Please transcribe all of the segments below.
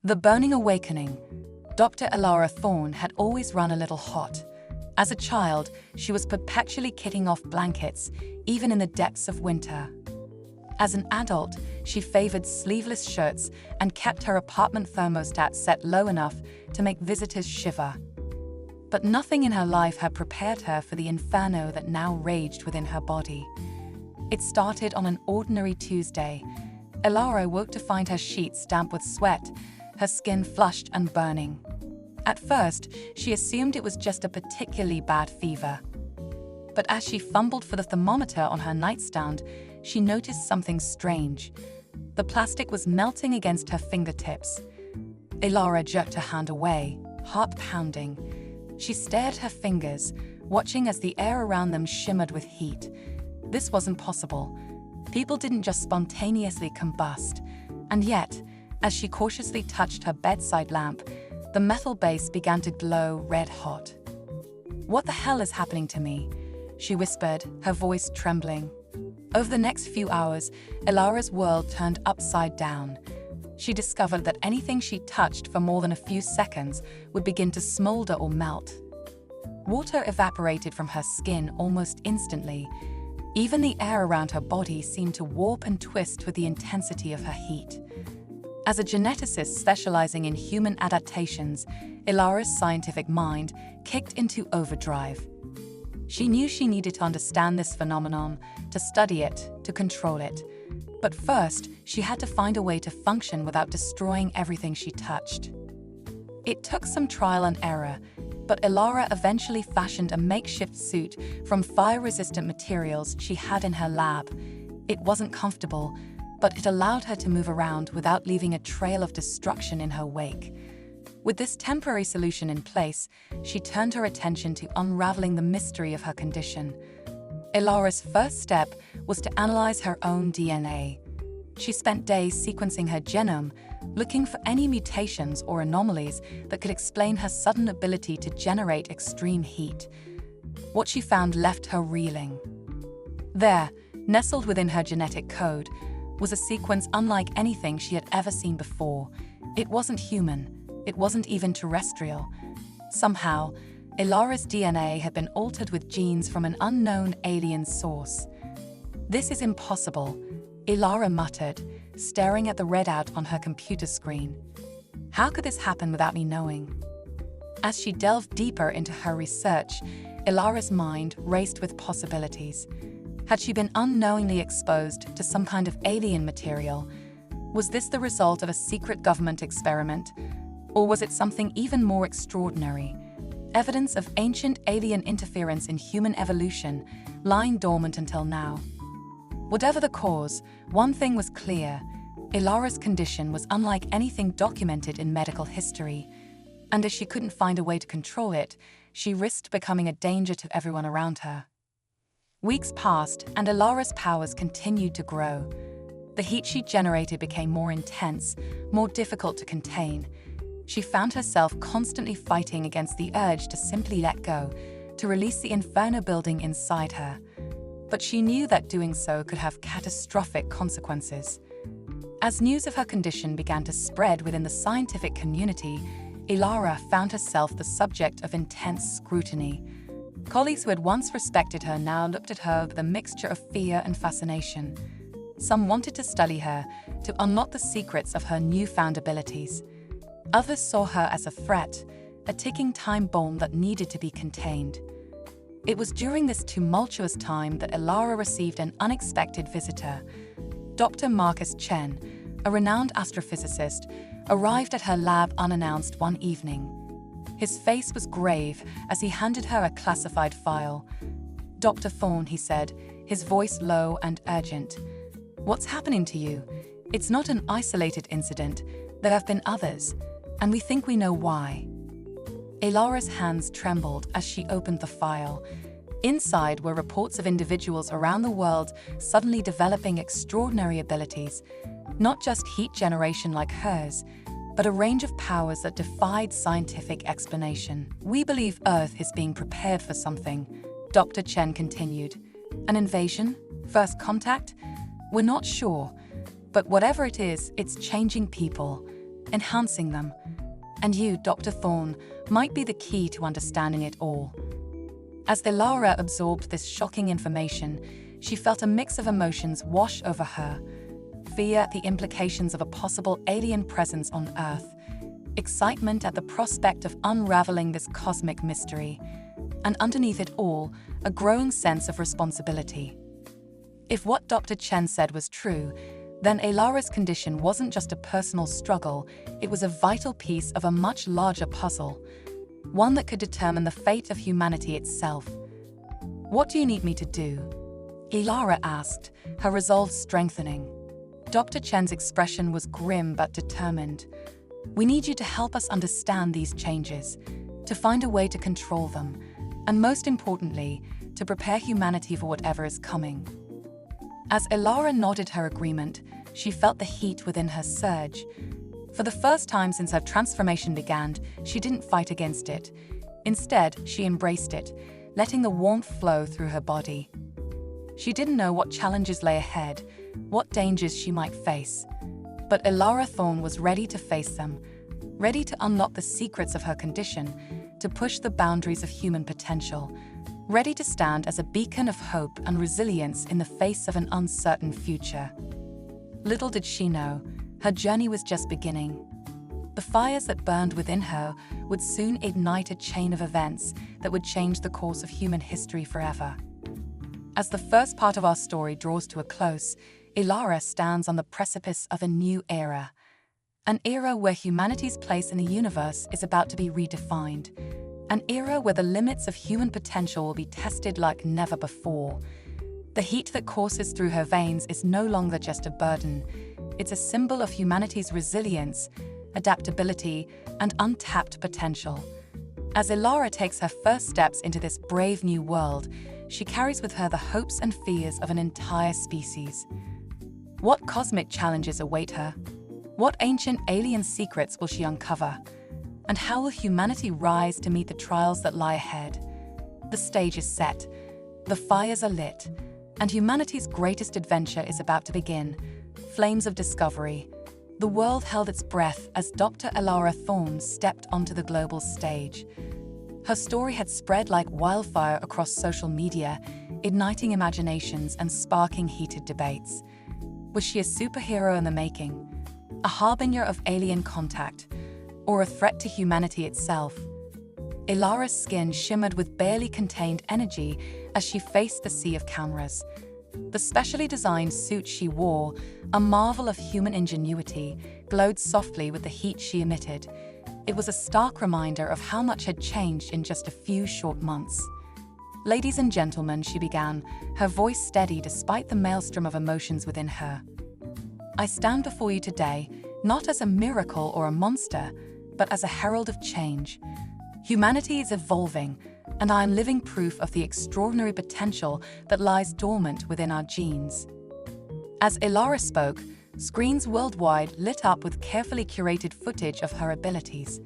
The Burning Awakening. Dr. Elara Thorne had always run a little hot. As a child, she was perpetually kicking off blankets, even in the depths of winter. As an adult, she favored sleeveless shirts and kept her apartment thermostat set low enough to make visitors shiver. But nothing in her life had prepared her for the inferno that now raged within her body. It started on an ordinary Tuesday. Elara woke to find her sheets damp with sweat, her skin flushed and burning. At first, she assumed it was just a particularly bad fever. But as she fumbled for the thermometer on her nightstand, she noticed something strange. The plastic was melting against her fingertips. Elara jerked her hand away, heart pounding. She stared at her fingers, watching as the air around them shimmered with heat. This wasn't possible. People didn't just spontaneously combust. And yet, as she cautiously touched her bedside lamp, the metal base began to glow red hot. "What the hell is happening to me?" she whispered, her voice trembling. Over the next few hours, Elara's world turned upside down. She discovered that anything she touched for more than a few seconds would begin to smolder or melt. Water evaporated from her skin almost instantly. Even the air around her body seemed to warp and twist with the intensity of her heat. As a geneticist specializing in human adaptations, Elara's scientific mind kicked into overdrive. She knew she needed to understand this phenomenon, to study it, to control it. But first, she had to find a way to function without destroying everything she touched. It took some trial and error, but Elara eventually fashioned a makeshift suit from fire-resistant materials she had in her lab. It wasn't comfortable, but it allowed her to move around without leaving a trail of destruction in her wake. With this temporary solution in place, she turned her attention to unraveling the mystery of her condition. Elara's first step was to analyze her own DNA. She spent days sequencing her genome, looking for any mutations or anomalies that could explain her sudden ability to generate extreme heat. What she found left her reeling. There, nestled within her genetic code, was a sequence unlike anything she had ever seen before. It wasn't human. It wasn't even terrestrial. Somehow, Elara's DNA had been altered with genes from an unknown alien source. "This is impossible," Elara muttered, staring at the readout on her computer screen. "How could this happen without me knowing?" As she delved deeper into her research, Elara's mind raced with possibilities. Had she been unknowingly exposed to some kind of alien material? Was this the result of a secret government experiment? Or was it something even more extraordinary? Evidence of ancient alien interference in human evolution, lying dormant until now. Whatever the cause, one thing was clear. Elara's condition was unlike anything documented in medical history. And as she couldn't find a way to control it, she risked becoming a danger to everyone around her. Weeks passed, and Elara's powers continued to grow. The heat she generated became more intense, more difficult to contain. She found herself constantly fighting against the urge to simply let go, to release the Inferno building inside her. But she knew that doing so could have catastrophic consequences. As news of her condition began to spread within the scientific community, Elara found herself the subject of intense scrutiny. Colleagues who had once respected her now looked at her with a mixture of fear and fascination. Some wanted to study her, to unlock the secrets of her newfound abilities. Others saw her as a threat, a ticking time bomb that needed to be contained. It was during this tumultuous time that Elara received an unexpected visitor. Dr. Marcus Chen, a renowned astrophysicist, arrived at her lab unannounced one evening. His face was grave as he handed her a classified file. "Dr. Thorne," he said, his voice low and urgent. "What's happening to you? It's not an isolated incident. There have been others, and we think we know why." Elara's hands trembled as she opened the file. Inside were reports of individuals around the world suddenly developing extraordinary abilities, not just heat generation like hers, but a range of powers that defied scientific explanation. "We believe Earth is being prepared for something," Dr. Chen continued. "An invasion? First contact? We're not sure. But whatever it is, it's changing people." enhancing them. And you, Dr. Thorne, might be the key to understanding it all. As Ilara absorbed this shocking information, she felt a mix of emotions wash over her. Fear at the implications of a possible alien presence on Earth, excitement at the prospect of unraveling this cosmic mystery, and underneath it all, a growing sense of responsibility. If what Dr. Chen said was true, then Ilara's condition wasn't just a personal struggle, it was a vital piece of a much larger puzzle, one that could determine the fate of humanity itself. "What do you need me to do?" Ilara asked, her resolve strengthening. Dr. Chen's expression was grim but determined. "We need you to help us understand these changes, to find a way to control them, and most importantly, to prepare humanity for whatever is coming." As Ilara nodded her agreement, she felt the heat within her surge. For the first time since her transformation began, she didn't fight against it. Instead, she embraced it, letting the warmth flow through her body. She didn't know what challenges lay ahead, what dangers she might face. But Ilara Thorne was ready to face them, ready to unlock the secrets of her condition, to push the boundaries of human potential, ready to stand as a beacon of hope and resilience in the face of an uncertain future. Little did she know, her journey was just beginning. The fires that burned within her would soon ignite a chain of events that would change the course of human history forever. As the first part of our story draws to a close, Ilara stands on the precipice of a new era. An era where humanity's place in the universe is about to be redefined. An era where the limits of human potential will be tested like never before. The heat that courses through her veins is no longer just a burden. It's a symbol of humanity's resilience, adaptability, and untapped potential. As Ilara takes her first steps into this brave new world, she carries with her the hopes and fears of an entire species. What cosmic challenges await her? What ancient alien secrets will she uncover? And how will humanity rise to meet the trials that lie ahead? The stage is set, the fires are lit, and humanity's greatest adventure is about to begin. Flames of discovery. The world held its breath as Dr. Ilara Thorne stepped onto the global stage. Her story had spread like wildfire across social media, igniting imaginations and sparking heated debates. Was she a superhero in the making? A harbinger of alien contact? Or a threat to humanity itself? Ilara's skin shimmered with barely contained energy as she faced the sea of cameras. The specially designed suit she wore, a marvel of human ingenuity, glowed softly with the heat she emitted. It was a stark reminder of how much had changed in just a few short months. "Ladies and gentlemen," she began, her voice steady despite the maelstrom of emotions within her. "I stand before you today, not as a miracle or a monster, but as a herald of change. Humanity is evolving, and I am living proof of the extraordinary potential that lies dormant within our genes." As Ilara spoke, screens worldwide lit up with carefully curated footage of her abilities.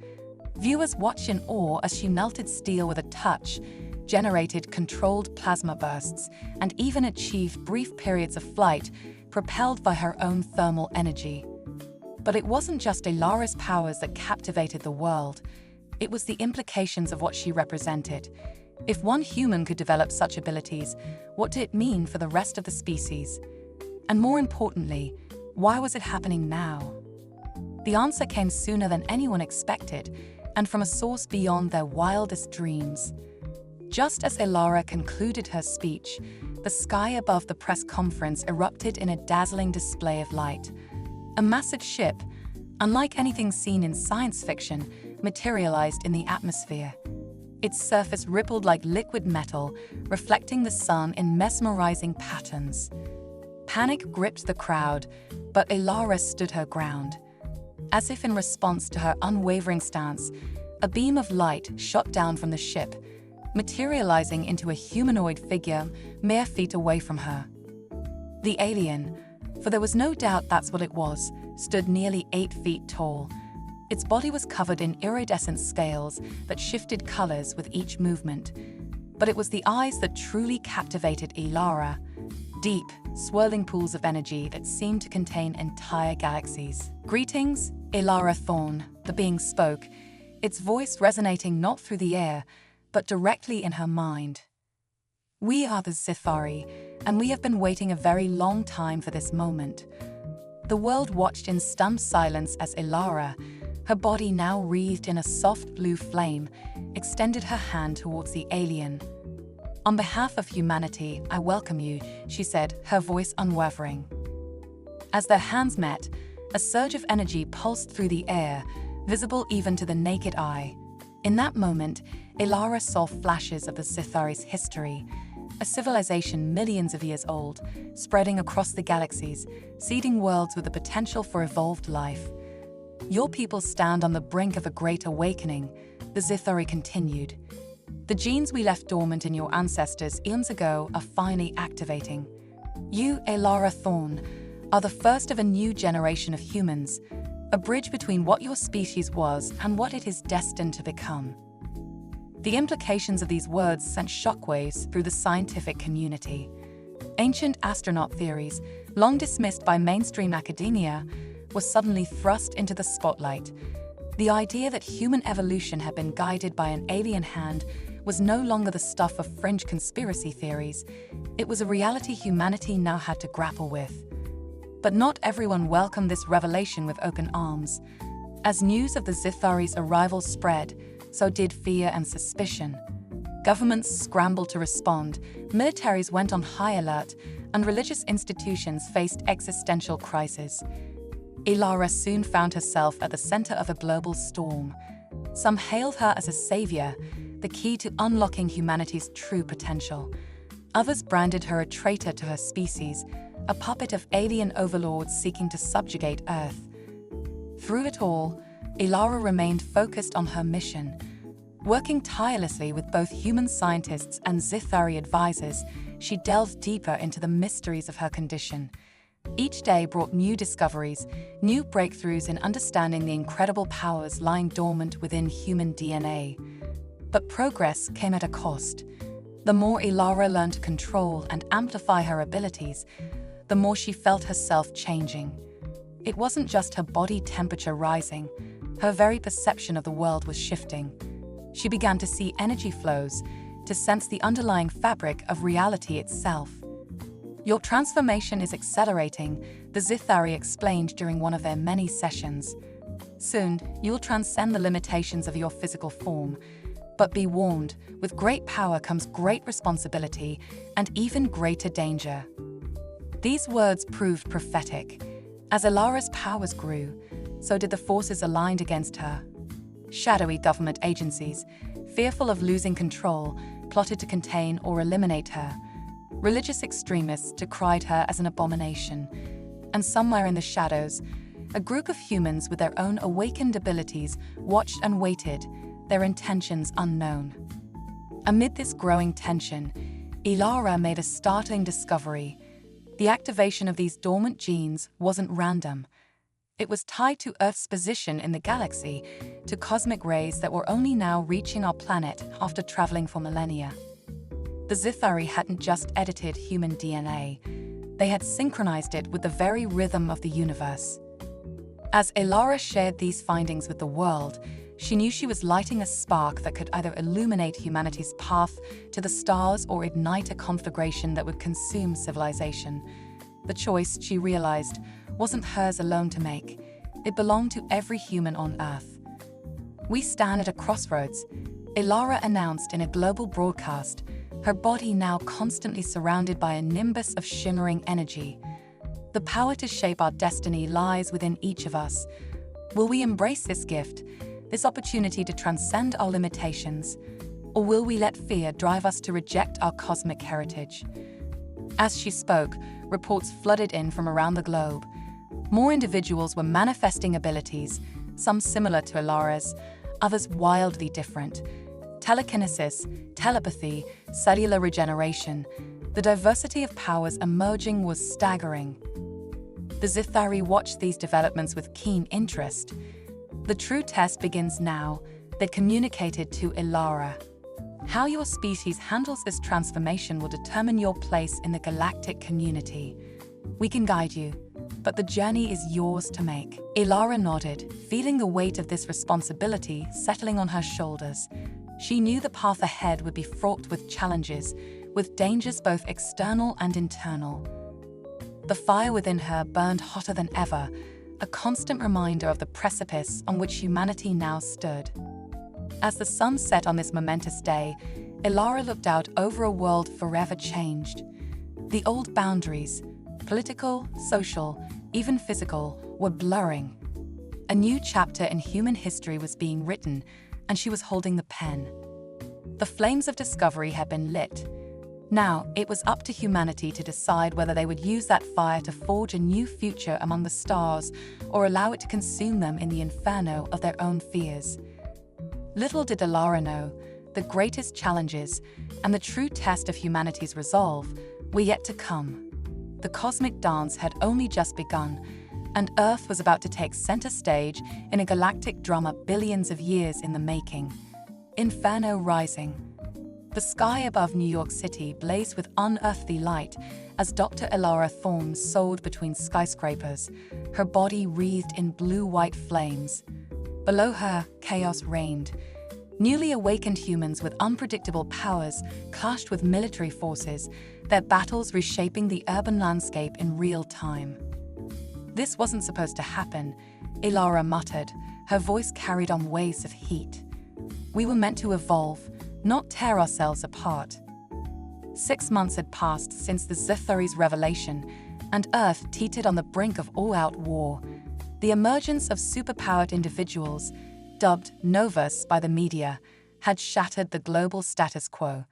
Viewers watched in awe as she melted steel with a touch, generated controlled plasma bursts, and even achieved brief periods of flight propelled by her own thermal energy. But it wasn't just Ilara's powers that captivated the world. It was the implications of what she represented. If one human could develop such abilities, what did it mean for the rest of the species? And more importantly, why was it happening now? The answer came sooner than anyone expected, and from a source beyond their wildest dreams. Just as Ilara concluded her speech, the sky above the press conference erupted in a dazzling display of light. A massive ship, unlike anything seen in science fiction, materialized in the atmosphere. Its surface rippled like liquid metal, reflecting the sun in mesmerizing patterns. Panic gripped the crowd, but Ilara stood her ground. As if in response to her unwavering stance, a beam of light shot down from the ship, materializing into a humanoid figure mere feet away from her. The alien, for there was no doubt that's what it was, stood nearly 8 feet tall. Its body was covered in iridescent scales that shifted colors with each movement. But it was the eyes that truly captivated Ilara. Deep, swirling pools of energy that seemed to contain entire galaxies. "Greetings," Ilara Thorne, the being spoke, its voice resonating not through the air, but directly in her mind. "We are the Zithari, and we have been waiting a very long time for this moment." The world watched in stunned silence as Ilara, her body now wreathed in a soft blue flame, extended her hand towards the alien. "On behalf of humanity, I welcome you," she said, her voice unwavering. As their hands met, a surge of energy pulsed through the air, visible even to the naked eye. In that moment, Ilara saw flashes of the Zithari's history, a civilization millions of years old, spreading across the galaxies, seeding worlds with the potential for evolved life. "Your people stand on the brink of a great awakening," the Zithari continued. "The genes we left dormant in your ancestors eons ago are finally activating. You, Ilara Thorne, are the first of a new generation of humans, a bridge between what your species was and what it is destined to become." The implications of these words sent shockwaves through the scientific community. Ancient astronaut theories, long dismissed by mainstream academia, were suddenly thrust into the spotlight. The idea that human evolution had been guided by an alien hand was no longer the stuff of fringe conspiracy theories. It was a reality humanity now had to grapple with. But not everyone welcomed this revelation with open arms. As news of the Zithari's arrival spread, so did fear and suspicion. Governments scrambled to respond, militaries went on high alert, and religious institutions faced existential crises. Ilara soon found herself at the center of a global storm. Some hailed her as a savior, the key to unlocking humanity's true potential. Others branded her a traitor to her species, a puppet of alien overlords seeking to subjugate Earth. Through it all, Ilara remained focused on her mission. Working tirelessly with both human scientists and Zithari advisors, she delved deeper into the mysteries of her condition. Each day brought new discoveries, new breakthroughs in understanding the incredible powers lying dormant within human DNA. But progress came at a cost. The more Ilara learned to control and amplify her abilities, the more she felt herself changing. It wasn't just her body temperature rising, her very perception of the world was shifting. She began to see energy flows, to sense the underlying fabric of reality itself. "Your transformation is accelerating," the Zithari explained during one of their many sessions. "Soon, you'll transcend the limitations of your physical form. But be warned, with great power comes great responsibility and even greater danger." These words proved prophetic. As Ilara's powers grew, so did the forces aligned against her. Shadowy government agencies, fearful of losing control, plotted to contain or eliminate her. Religious extremists decried her as an abomination. And somewhere in the shadows, a group of humans with their own awakened abilities watched and waited, their intentions unknown. Amid this growing tension, Ilara made a startling discovery. The activation of these dormant genes wasn't random. It was tied to Earth's position in the galaxy, to cosmic rays that were only now reaching our planet after traveling for millennia. The Zithari hadn't just edited human DNA, they had synchronized it with the very rhythm of the universe. As Ilara shared these findings with the world, she knew she was lighting a spark that could either illuminate humanity's path to the stars or ignite a conflagration that would consume civilization. The choice, she realized, wasn't hers alone to make. It belonged to every human on Earth. "We stand at a crossroads," Ilara announced in a global broadcast, her body now constantly surrounded by a nimbus of shimmering energy. "The power to shape our destiny lies within each of us. Will we embrace this gift, this opportunity to transcend our limitations, or will we let fear drive us to reject our cosmic heritage?" As she spoke, reports flooded in from around the globe. More individuals were manifesting abilities, some similar to Ilara's, others wildly different. Telekinesis, telepathy, cellular regeneration. The diversity of powers emerging was staggering. The Zithari watched these developments with keen interest. "The true test begins now," they communicated to Ilara. "How your species handles this transformation will determine your place in the galactic community. We can guide you, but the journey is yours to make. Ilara nodded, feeling the weight of this responsibility settling on her shoulders. She knew the path ahead would be fraught with challenges, with dangers both external and internal. The fire within her burned hotter than ever, a constant reminder of the precipice on which humanity now stood. As the sun set on this momentous day, Ilara looked out over a world forever changed. The old boundaries, political, social, even physical, were blurring. A new chapter in human history was being written, and she was holding the pen. The flames of discovery had been lit. Now, it was up to humanity to decide whether they would use that fire to forge a new future among the stars or allow it to consume them in the inferno of their own fears. Little did Ilara know, the greatest challenges and the true test of humanity's resolve were yet to come. The cosmic dance had only just begun, and Earth was about to take center stage in a galactic drama billions of years in the making. Inferno rising. The sky above New York City blazed with unearthly light as Dr. Ilara Thorne soared between skyscrapers, her body wreathed in blue-white flames. Below her, chaos reigned. Newly awakened humans with unpredictable powers clashed with military forces, their battles reshaping the urban landscape in real time. "This wasn't supposed to happen," Ilara muttered, her voice carried on waves of heat. "We were meant to evolve, not tear ourselves apart." 6 months had passed since the Zithari's revelation, and Earth teetered on the brink of all-out war. The emergence of superpowered individuals, dubbed novas by the media, had shattered the global status quo.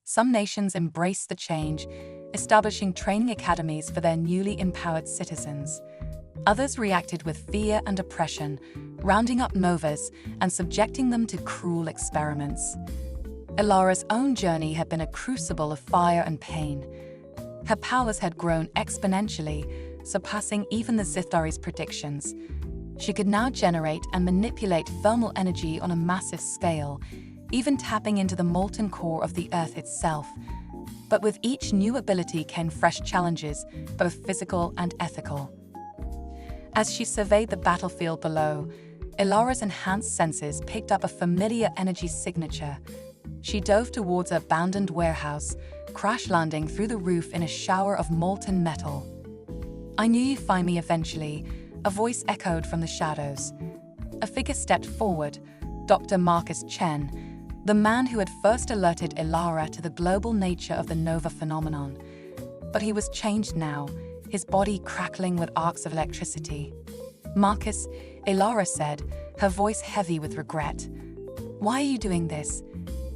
Some nations embraced the change, establishing training academies for their newly empowered citizens. Others reacted with fear and oppression, rounding up novas and subjecting them to cruel experiments. Ilara's own journey had been a crucible of fire and pain. Her powers had grown exponentially, surpassing even the Zithari's predictions. She could now generate and manipulate thermal energy on a massive scale, even tapping into the molten core of the Earth itself. But with each new ability came fresh challenges, both physical and ethical. As she surveyed the battlefield below, Ilara's enhanced senses picked up a familiar energy signature. She dove towards an abandoned warehouse, crash-landing through the roof in a shower of molten metal. "I knew you'd find me eventually," a voice echoed from the shadows. A figure stepped forward, Dr. Marcus Chen, the man who had first alerted Ilara to the global nature of the nova phenomenon. But he was changed now, his body crackling with arcs of electricity. "Marcus," Ilara said, her voice heavy with regret. "Why are you doing this?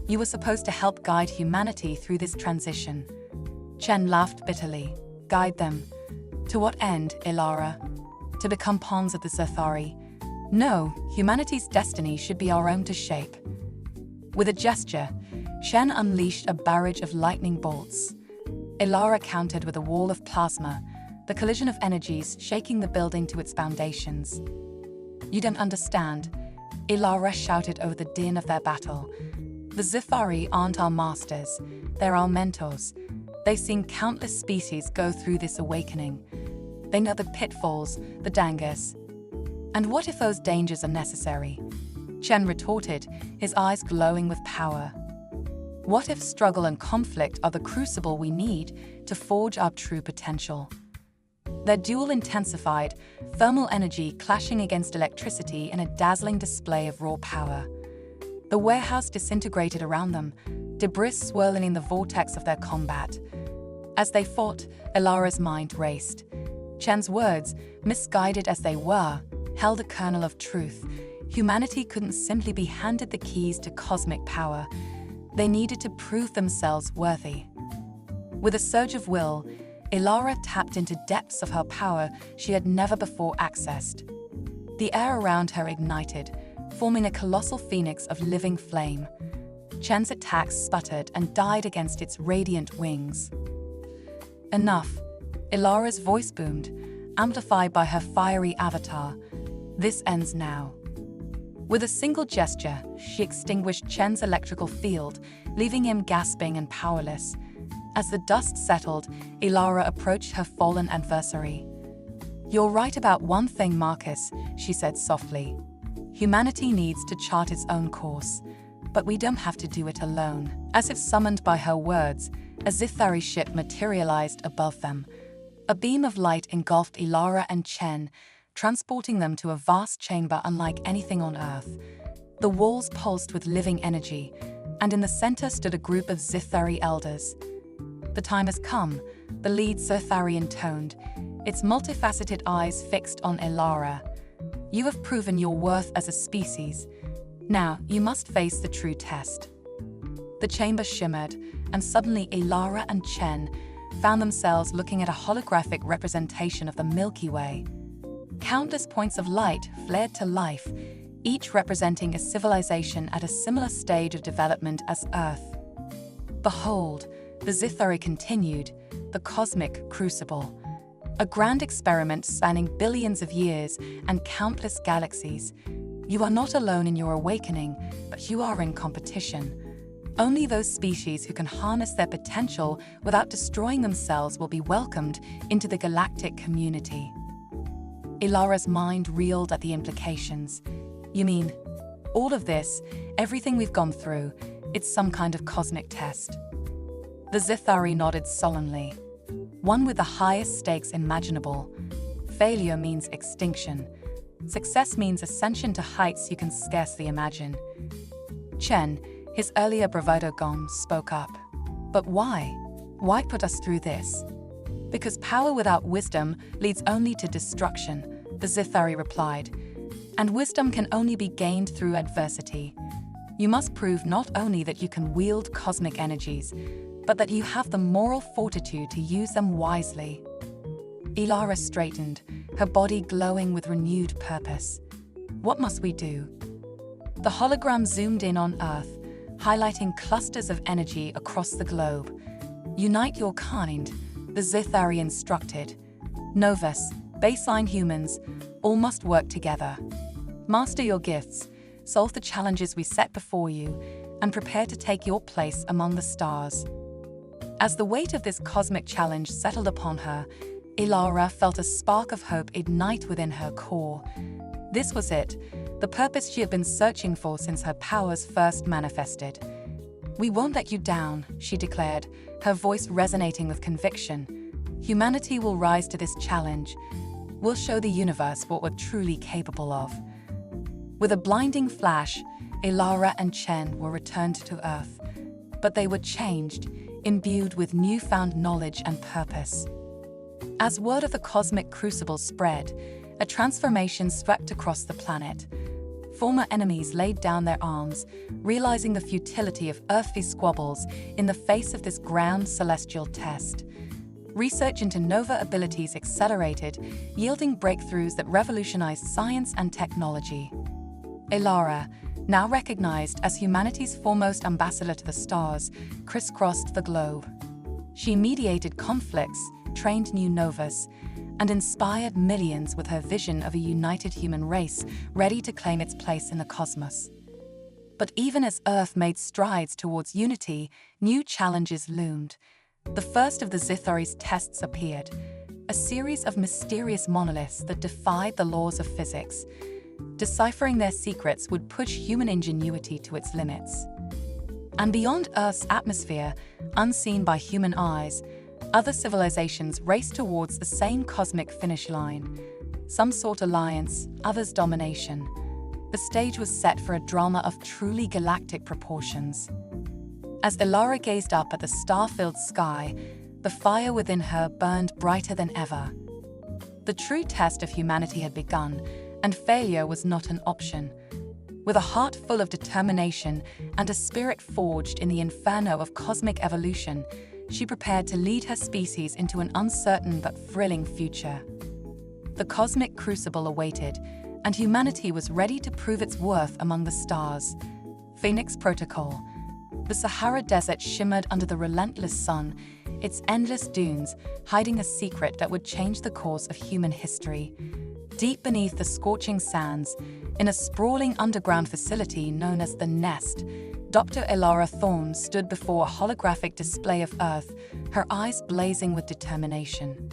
You were supposed to help guide humanity through this transition." Chen laughed bitterly. "Guide them? To what end, Ilara? To become pawns of the Zithari? No, humanity's destiny should be our own to shape." With a gesture, Chen unleashed a barrage of lightning bolts. Ilara countered with a wall of plasma, the collision of energies shaking the building to its foundations. "You don't understand," Ilara shouted over the din of their battle. "The Zithari aren't our masters, they're our mentors. They've seen countless species go through this awakening. They know the pitfalls, the dangers. And what if those dangers are necessary?" Chen retorted, his eyes glowing with power. "What if struggle and conflict are the crucible we need to forge our true potential?" Their duel intensified, thermal energy clashing against electricity in a dazzling display of raw power. The warehouse disintegrated around them, debris swirling in the vortex of their combat. As they fought, Ilara's mind raced. Chen's words, misguided as they were, held a kernel of truth. Humanity couldn't simply be handed the keys to cosmic power. They needed to prove themselves worthy. With a surge of will, Ilara tapped into depths of her power she had never before accessed. The air around her ignited, forming a colossal phoenix of living flame. Chen's attacks sputtered and died against its radiant wings. "Enough," Ilara's voice boomed, amplified by her fiery avatar. "This ends now." With a single gesture, she extinguished Chen's electrical field, leaving him gasping and powerless. As the dust settled, Ilara approached her fallen adversary. "You're right about one thing, Marcus," she said softly. "Humanity needs to chart its own course, but we don't have to do it alone." As if summoned by her words, a Zithari ship materialized above them. A beam of light engulfed Ilara and Chen, transporting them to a vast chamber unlike anything on Earth. The walls pulsed with living energy, and in the center stood a group of Zithari elders. "The time has come," the lead Zithari intoned, its multifaceted eyes fixed on Ilara. "You have proven your worth as a species. Now you must face the true test." The chamber shimmered, and suddenly Ilara and Chen found themselves looking at a holographic representation of the Milky Way. Countless points of light flared to life, each representing a civilization at a similar stage of development as Earth. "Behold," the Zithari continued, "the cosmic crucible. A grand experiment spanning billions of years and countless galaxies. You are not alone in your awakening, but you are in competition. Only those species who can harness their potential without destroying themselves will be welcomed into the galactic community." Ilara's mind reeled at the implications. "You mean, all of this, everything we've gone through, it's some kind of cosmic test?" The Zithari nodded solemnly. "One with the highest stakes imaginable. Failure means extinction. Success means ascension to heights you can scarcely imagine." Chen, his earlier bravado gone, spoke up. "But why? Why put us through this?" "Because power without wisdom leads only to destruction," the Zithari replied. "And wisdom can only be gained through adversity. You must prove not only that you can wield cosmic energies, but that you have the moral fortitude to use them wisely." Ilara straightened, her body glowing with renewed purpose. "What must we do?" The hologram zoomed in on Earth, highlighting clusters of energy across the globe. "Unite your kind," the Zithari instructed. "Novus, baseline humans, all must work together. Master your gifts, solve the challenges we set before you, and prepare to take your place among the stars." As the weight of this cosmic challenge settled upon her, Ilara felt a spark of hope ignite within her core. This was it, the purpose she had been searching for since her powers first manifested. "We won't let you down," she declared, her voice resonating with conviction. "Humanity will rise to this challenge. We'll show the universe what we're truly capable of." With a blinding flash, Ilara and Chen were returned to Earth. But they were changed, imbued with newfound knowledge and purpose. As word of the cosmic crucible spread, a transformation swept across the planet. Former enemies laid down their arms, realizing the futility of earthly squabbles in the face of this grand celestial test. Research into nova abilities accelerated, yielding breakthroughs that revolutionized science and technology. Ilara, now recognized as humanity's foremost ambassador to the stars, crisscrossed the globe. She mediated conflicts, trained new novas, and inspired millions with her vision of a united human race ready to claim its place in the cosmos. But even as Earth made strides towards unity, new challenges loomed. The first of the Zithari's tests appeared, a series of mysterious monoliths that defied the laws of physics. Deciphering their secrets would push human ingenuity to its limits. And beyond Earth's atmosphere, unseen by human eyes, other civilizations raced towards the same cosmic finish line. Some sought alliance, others domination. The stage was set for a drama of truly galactic proportions. As Ilara gazed up at the star-filled sky, the fire within her burned brighter than ever. The true test of humanity had begun, and failure was not an option. With a heart full of determination and a spirit forged in the Inferno of cosmic evolution, she prepared to lead her species into an uncertain but thrilling future. The cosmic crucible awaited, and humanity was ready to prove its worth among the stars. Phoenix Protocol. The Sahara Desert shimmered under the relentless sun, its endless dunes hiding a secret that would change the course of human history. Deep beneath the scorching sands, in a sprawling underground facility known as the Nest, Dr. Ilara Thorne stood before a holographic display of Earth, her eyes blazing with determination.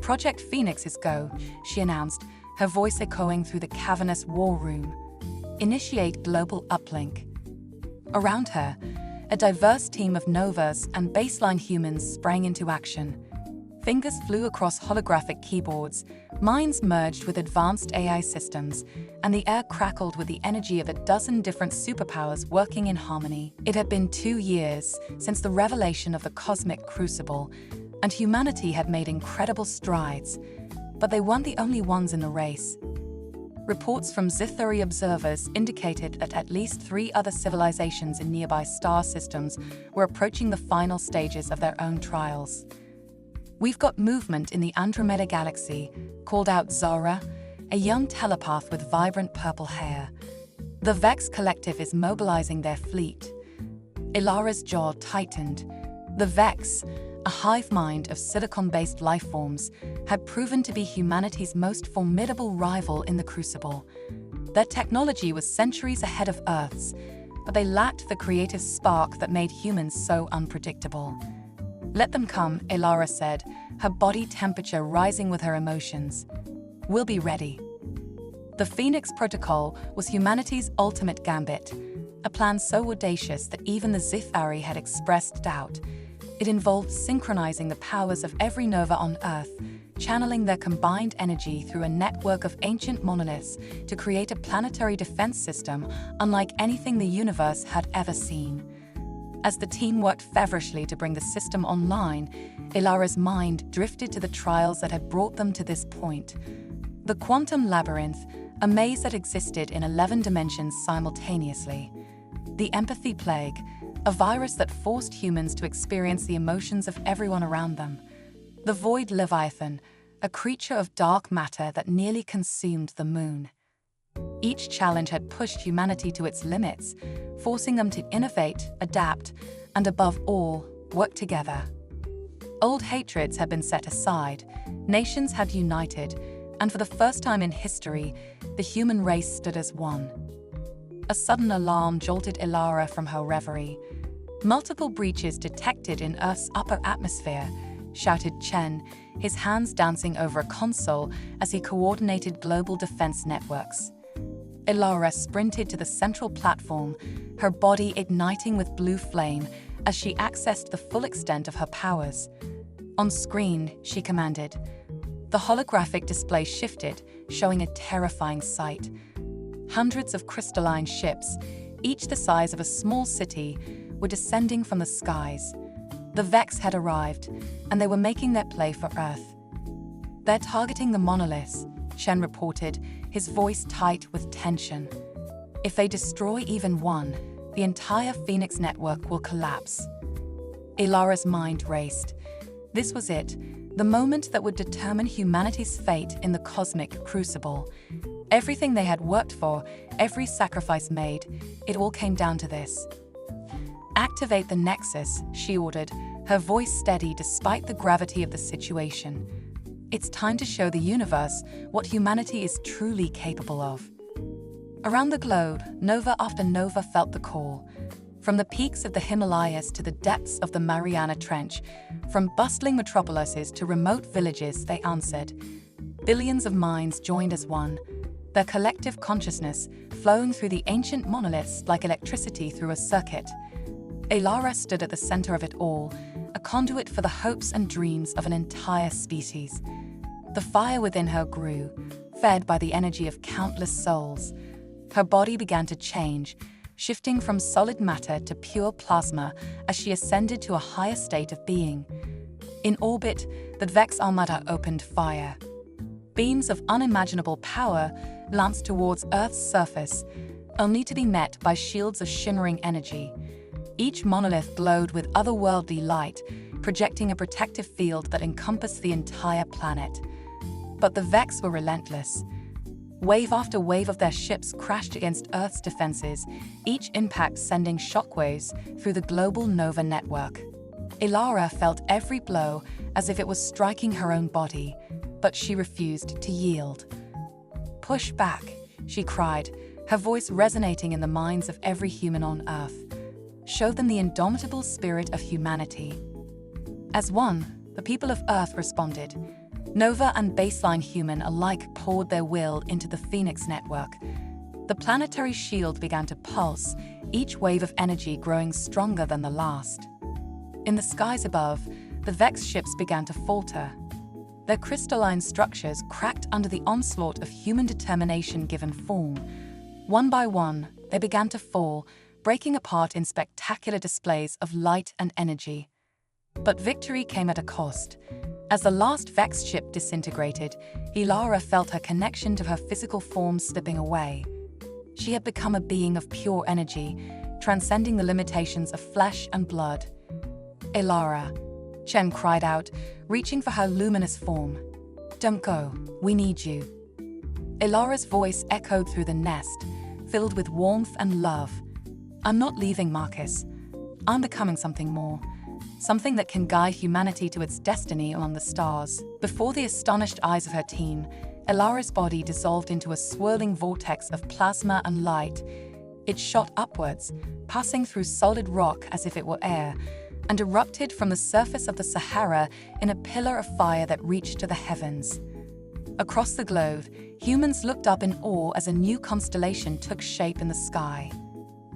"Project Phoenix is go," she announced, her voice echoing through the cavernous war room. "Initiate global uplink." Around her, a diverse team of Novas and baseline humans sprang into action. Fingers flew across holographic keyboards, minds merged with advanced AI systems, and the air crackled with the energy of a dozen different superpowers working in harmony. It had been 2 years since the revelation of the cosmic Crucible, and humanity had made incredible strides, but they weren't the only ones in the race. Reports from Zithuri observers indicated that at least 3 other civilizations in nearby star systems were approaching the final stages of their own trials. "We've got movement in the Andromeda galaxy," called out Zara, a young telepath with vibrant purple hair. "The Vex Collective is mobilizing their fleet." Ilara's jaw tightened. The Vex, a hive mind of silicon-based life forms, had proven to be humanity's most formidable rival in the Crucible. Their technology was centuries ahead of Earth's, but they lacked the creative spark that made humans so unpredictable. "Let them come," Ilara said, her body temperature rising with her emotions. "We'll be ready." The Phoenix Protocol was humanity's ultimate gambit, a plan so audacious that even the Zithari had expressed doubt. It involved synchronizing the powers of every nova on Earth, channeling their combined energy through a network of ancient monoliths to create a planetary defense system unlike anything the universe had ever seen. As the team worked feverishly to bring the system online, Ilara's mind drifted to the trials that had brought them to this point. The quantum labyrinth, a maze that existed in 11 dimensions simultaneously. The empathy plague, a virus that forced humans to experience the emotions of everyone around them. The void leviathan, a creature of dark matter that nearly consumed the moon. Each challenge had pushed humanity to its limits, forcing them to innovate, adapt, and above all, work together. Old hatreds had been set aside, nations had united, and for the first time in history, the human race stood as one. A sudden alarm jolted Ilara from her reverie. "Multiple breaches detected in Earth's upper atmosphere," shouted Chen, his hands dancing over a console as he coordinated global defense networks. Ilara sprinted to the central platform, her body igniting with blue flame as she accessed the full extent of her powers. "On screen," she commanded. The holographic display shifted, showing a terrifying sight. Hundreds of crystalline ships, each the size of a small city, were descending from the skies. The Vex had arrived, and they were making their play for Earth. "They're targeting the monoliths," Chen reported, his voice tight with tension. "If they destroy even one, the entire Phoenix network will collapse." Ilara's mind raced. This was it, the moment that would determine humanity's fate in the cosmic Crucible. Everything they had worked for, every sacrifice made, it all came down to this. "Activate the Nexus," she ordered, her voice steady despite the gravity of the situation. "It's time to show the universe what humanity is truly capable of." Around the globe, nova after nova felt the call. From the peaks of the Himalayas to the depths of the Mariana Trench, from bustling metropolises to remote villages, they answered. Billions of minds joined as one, their collective consciousness flowing through the ancient monoliths like electricity through a circuit. Ilara stood at the center of it all, a conduit for the hopes and dreams of an entire species. The fire within her grew, fed by the energy of countless souls. Her body began to change, shifting from solid matter to pure plasma as she ascended to a higher state of being. In orbit, the Vex Armada opened fire. Beams of unimaginable power lanced towards Earth's surface, only to be met by shields of shimmering energy. Each monolith glowed with otherworldly light, projecting a protective field that encompassed the entire planet. But the Vex were relentless. Wave after wave of their ships crashed against Earth's defenses, each impact sending shockwaves through the global nova network. Ilara felt every blow as if it was striking her own body, but she refused to yield. "Push back," she cried, her voice resonating in the minds of every human on Earth. "Show them the indomitable spirit of humanity." As one, the people of Earth responded. Nova and baseline human alike poured their will into the Phoenix network. The planetary shield began to pulse, each wave of energy growing stronger than the last. In the skies above, the Vex ships began to falter. Their crystalline structures cracked under the onslaught of human determination given form. One by one, they began to fall, breaking apart in spectacular displays of light and energy. But victory came at a cost. As the last Vex ship disintegrated, Ilara felt her connection to her physical form slipping away. She had become a being of pure energy, transcending the limitations of flesh and blood. "Ilara," Chen cried out, reaching for her luminous form. "Don't go, we need you." Ilara's voice echoed through the nest, filled with warmth and love. "I'm not leaving, Marcus. I'm becoming something more. Something that can guide humanity to its destiny among the stars." Before the astonished eyes of her team, Ilara's body dissolved into a swirling vortex of plasma and light. It shot upwards, passing through solid rock as if it were air, and erupted from the surface of the Sahara in a pillar of fire that reached to the heavens. Across the globe, humans looked up in awe as a new constellation took shape in the sky.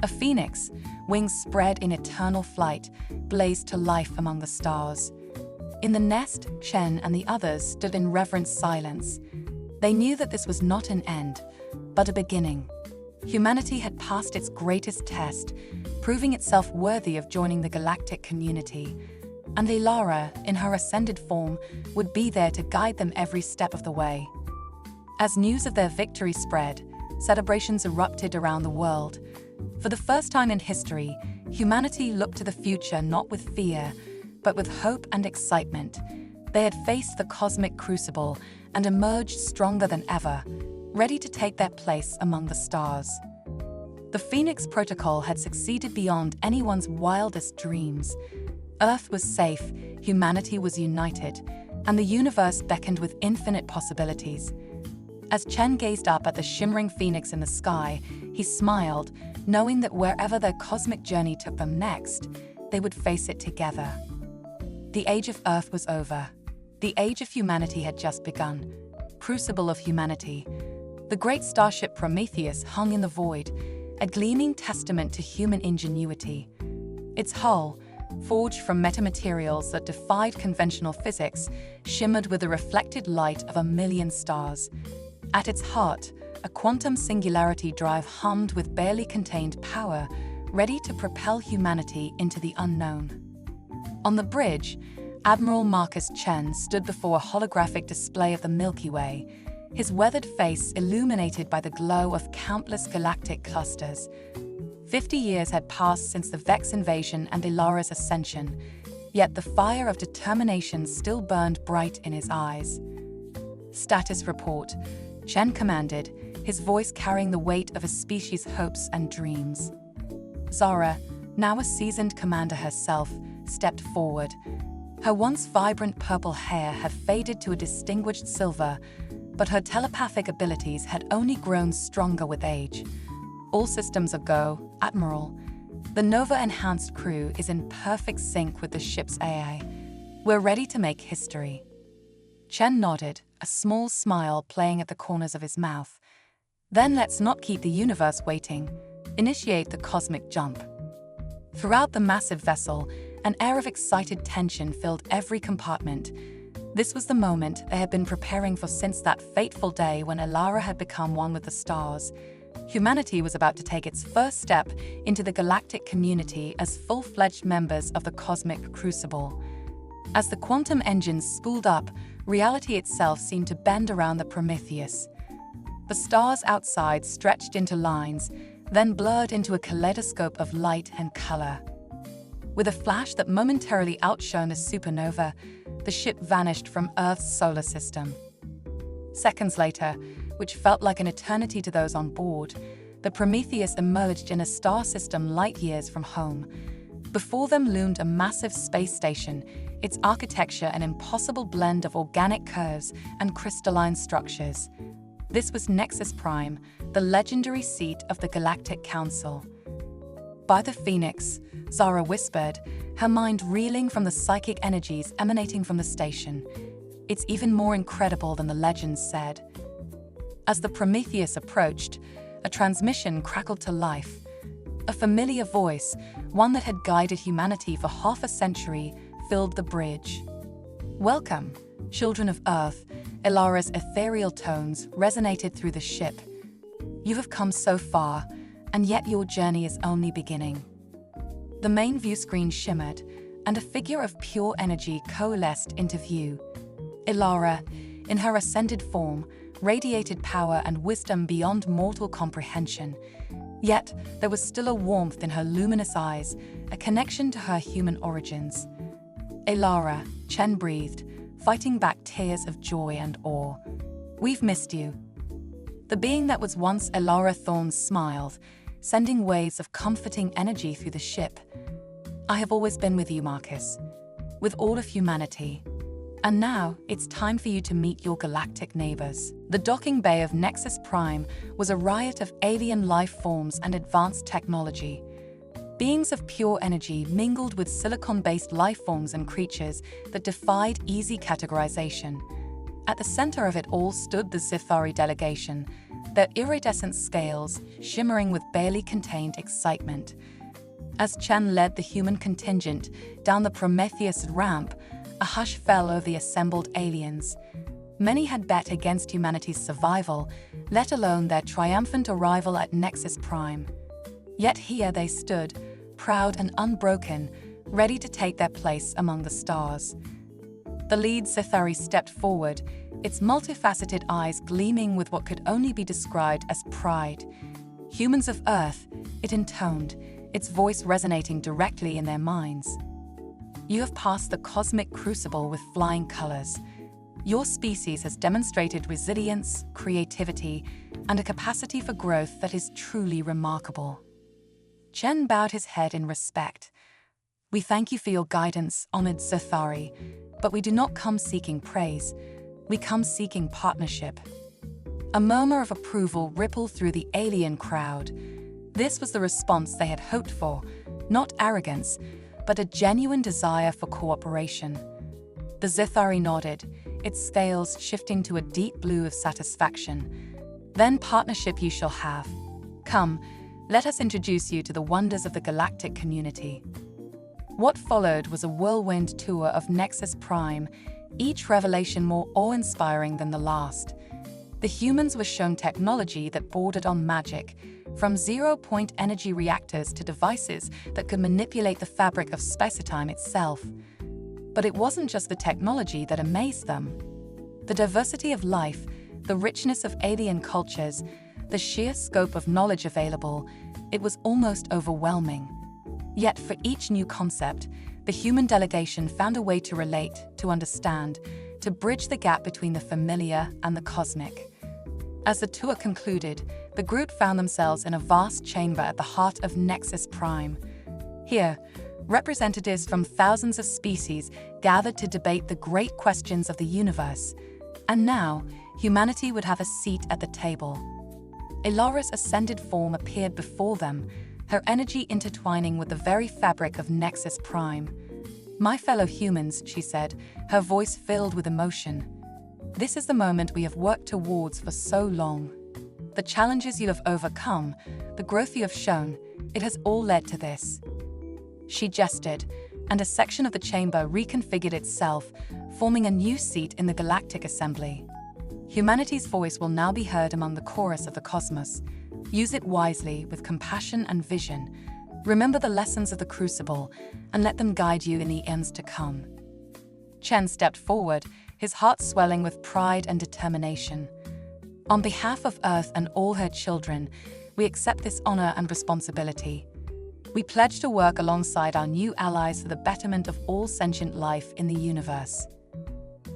A phoenix, wings spread in eternal flight, blazed to life among the stars. In the nest, Chen and the others stood in reverent silence. They knew that this was not an end, but a beginning. Humanity had passed its greatest test, proving itself worthy of joining the galactic community. And Ilara, in her ascended form, would be there to guide them every step of the way. As news of their victory spread, celebrations erupted around the world. For the first time in history, humanity looked to the future not with fear, but with hope and excitement. They had faced the cosmic crucible and emerged stronger than ever, ready to take their place among the stars. The Phoenix Protocol had succeeded beyond anyone's wildest dreams. Earth was safe, humanity was united, and the universe beckoned with infinite possibilities. As Chen gazed up at the shimmering phoenix in the sky, he smiled, knowing that wherever their cosmic journey took them next, they would face it together. The age of Earth was over. The age of humanity had just begun. Crucible of humanity. The great starship Prometheus hung in the void, a gleaming testament to human ingenuity. Its hull, forged from metamaterials that defied conventional physics, shimmered with the reflected light of a million stars. At its heart, a quantum singularity drive hummed with barely contained power, ready to propel humanity into the unknown. On the bridge, Admiral Marcus Chen stood before a holographic display of the Milky Way, his weathered face illuminated by the glow of countless galactic clusters. 50 years had passed since the Vex invasion and Ilara's ascension, yet the fire of determination still burned bright in his eyes. "Status report," Chen commanded, his voice carrying the weight of a species' hopes and dreams. Zara, now a seasoned commander herself, stepped forward. Her once vibrant purple hair had faded to a distinguished silver, but her telepathic abilities had only grown stronger with age. "All systems are go, Admiral. The Nova-enhanced crew is in perfect sync with the ship's AI. We're ready to make history." Chen nodded, a small smile playing at the corners of his mouth. "Then let's not keep the universe waiting. Initiate the cosmic jump." Throughout the massive vessel, an air of excited tension filled every compartment. This was the moment they had been preparing for since that fateful day when Ilara had become one with the stars. Humanity was about to take its first step into the galactic community as full-fledged members of the cosmic crucible. As the quantum engines spooled up, reality itself seemed to bend around the Prometheus. The stars outside stretched into lines, then blurred into a kaleidoscope of light and color. With a flash that momentarily outshone a supernova, the ship vanished from Earth's solar system. Seconds later, which felt like an eternity to those on board, the Prometheus emerged in a star system light years from home. Before them loomed a massive space station, its architecture an impossible blend of organic curves and crystalline structures. This was Nexus Prime, the legendary seat of the Galactic Council. "By the Phoenix," Zara whispered, her mind reeling from the psychic energies emanating from the station. It's even more incredible than the legends said. As the Prometheus approached, a transmission crackled to life. A familiar voice, one that had guided humanity for half a century, filled the bridge. "Welcome, children of Earth," Elara's ethereal tones resonated through the ship. "You have come so far, and yet your journey is only beginning." The main view screen shimmered, and a figure of pure energy coalesced into view. Elara, in her ascended form, radiated power and wisdom beyond mortal comprehension. Yet, there was still a warmth in her luminous eyes, a connection to her human origins. "Elara," Chen breathed, fighting back tears of joy and awe. "We've missed you." The being that was once Elara Thorne smiled, sending waves of comforting energy through the ship. "I have always been with you, Marcus, with all of humanity. And now, it's time for you to meet your galactic neighbors." The docking bay of Nexus Prime was a riot of alien life forms and advanced technology. Beings of pure energy mingled with silicon-based life forms and creatures that defied easy categorization. At the center of it all stood the Zithari delegation, their iridescent scales shimmering with barely contained excitement. As Chen led the human contingent down the Prometheus ramp, a hush fell over the assembled aliens. Many had bet against humanity's survival, let alone their triumphant arrival at Nexus Prime. Yet here they stood, proud and unbroken, ready to take their place among the stars. The lead Zithari stepped forward, its multifaceted eyes gleaming with what could only be described as pride. "Humans of Earth," it intoned, its voice resonating directly in their minds. "You have passed the cosmic crucible with flying colors. Your species has demonstrated resilience, creativity, and a capacity for growth that is truly remarkable." Chen bowed his head in respect. "We thank you for your guidance, honored Zithari, but we do not come seeking praise. We come seeking partnership." A murmur of approval rippled through the alien crowd. This was the response they had hoped for, not arrogance, but a genuine desire for cooperation. The Zithari nodded, its scales shifting to a deep blue of satisfaction. "Then partnership you shall have. Come, let us introduce you to the wonders of the galactic community." What followed was a whirlwind tour of Nexus Prime, each revelation more awe-inspiring than the last. The humans were shown technology that bordered on magic, from zero-point energy reactors to devices that could manipulate the fabric of space-time itself. But it wasn't just the technology that amazed them. The diversity of life, the richness of alien cultures, the sheer scope of knowledge available, it was almost overwhelming. Yet for each new concept, the human delegation found a way to relate, to understand, to bridge the gap between the familiar and the cosmic. As the tour concluded, the group found themselves in a vast chamber at the heart of Nexus Prime. Here, representatives from thousands of species gathered to debate the great questions of the universe. And now, humanity would have a seat at the table. Elara's ascended form appeared before them, her energy intertwining with the very fabric of Nexus Prime. "My fellow humans," she said, her voice filled with emotion. "This is the moment we have worked towards for so long. The challenges you have overcome, the growth you have shown, it has all led to this." She gestured, and a section of the chamber reconfigured itself, forming a new seat in the Galactic Assembly. Humanity's voice will now be heard among the chorus of the cosmos. Use it wisely, with compassion and vision. Remember the lessons of the Crucible, and let them guide you in the ends to come. Chen stepped forward, his heart swelling with pride and determination. "On behalf of Earth and all her children, we accept this honor and responsibility. We pledge to work alongside our new allies for the betterment of all sentient life in the universe."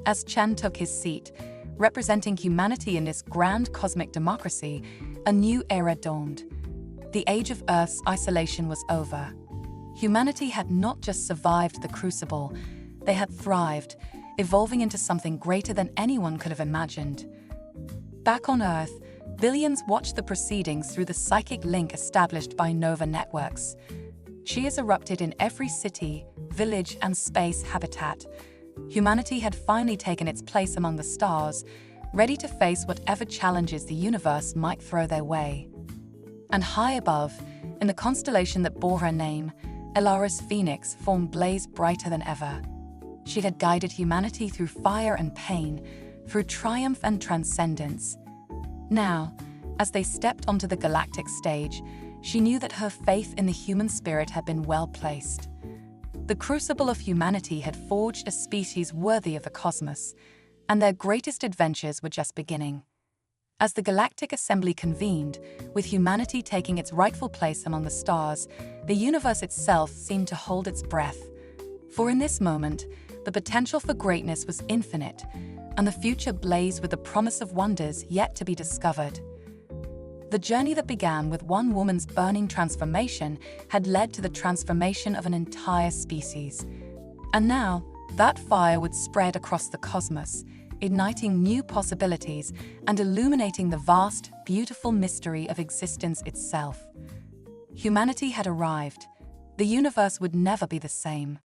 As Chen took his seat, representing humanity in this grand cosmic democracy, a new era dawned. The age of Earth's isolation was over. Humanity had not just survived the Crucible, they had thrived, evolving into something greater than anyone could have imagined. Back on Earth, billions watched the proceedings through the psychic link established by Nova Networks. Cheers erupted in every city, village, and space habitat, Humanity had finally taken its place among the stars, ready to face whatever challenges the universe might throw their way. And high above, in the constellation that bore her name, Elara's phoenix form blazed brighter than ever. She had guided humanity through fire and pain, through triumph and transcendence. Now, as they stepped onto the galactic stage, she knew that her faith in the human spirit had been well placed. The Crucible of humanity had forged a species worthy of the cosmos, and their greatest adventures were just beginning. As the galactic assembly convened, with humanity taking its rightful place among the stars, the universe itself seemed to hold its breath. For in this moment, the potential for greatness was infinite, and the future blazed with the promise of wonders yet to be discovered. The journey that began with one woman's burning transformation had led to the transformation of an entire species. And now, that fire would spread across the cosmos, igniting new possibilities and illuminating the vast, beautiful mystery of existence itself. Humanity had arrived. The universe would never be the same.